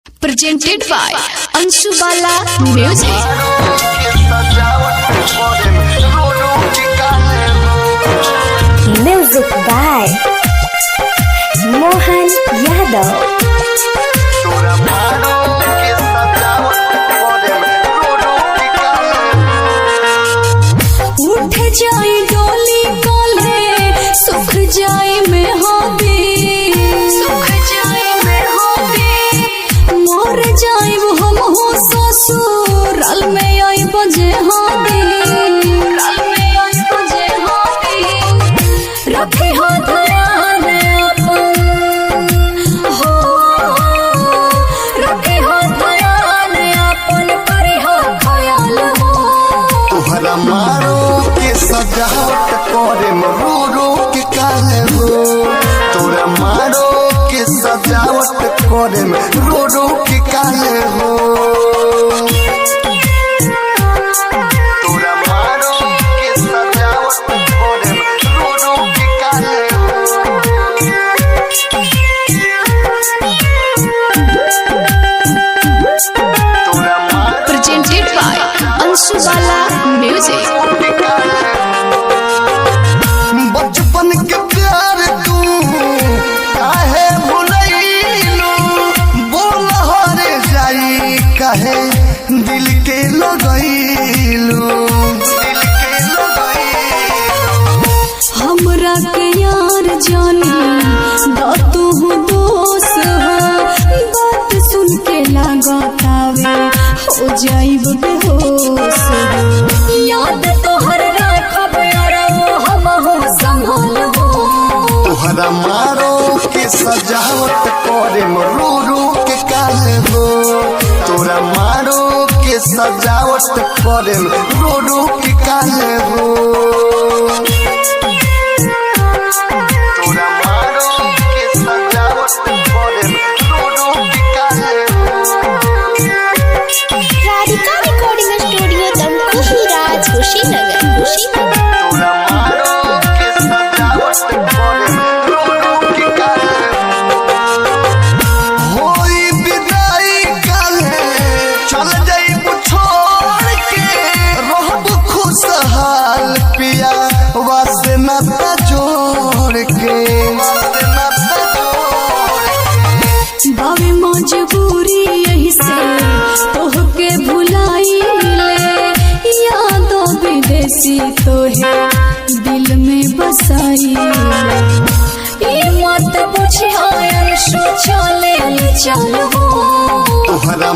Presented by Anshu Bala Music. Music by Mohan Yadav. उठ जाए डोली कोले सुख जाए में होगी, सुख जाए में होगी। मोर जाए हम हो ससुराल में आई बजे होगी, राल में आई बजे होगी। रखे हो ध्यान अपन हो, रखे हो ध्यान अपन करे हो ख्याल हो। तुहरा मारो के सजावट करे रो रो के काहे हो, तोरा मारो के सजावट करे रो रो के काहे हो। तोरा मारो के सजावट करे रो रो के काहे हो। तोरा मारो Presented by Anshu Bala Music. बचपन के प्यार तू काहे भुलैलू, बोल हरे जाई काहे दिल के लगैलू, दिल के लगैलू। हमरा के यार जानी दा तू दोष हो, बात सुन के लागतावे हो जाइब बेहोश हो। याद तोहर राखब यार हम हो संभल हो। तोहरा मारो के सजावट करे रो रो के काहे हो, तोरा मारो के सजावट करे रो रो के काहे हो। तोरा मारो के सजावट करे रो रो के काहे हो। राधिका रिकॉर्डिंग स्टूडियो तमकुही राज कुशीनगर तोरा मारो के सजावट करे रो रो के काहे हो। होई विदाई काले चल जाइब छोड़ के, रहब खुशहाल पिया वासे नाता जोड़ के, वासे नाता जोड़ के। बावे मजबूरी यही से तोहके भुलाइले, यादों विदेशी तोहे दिल में बसाइले। ये मत पूछियो अंशु चले चलो, तोहरा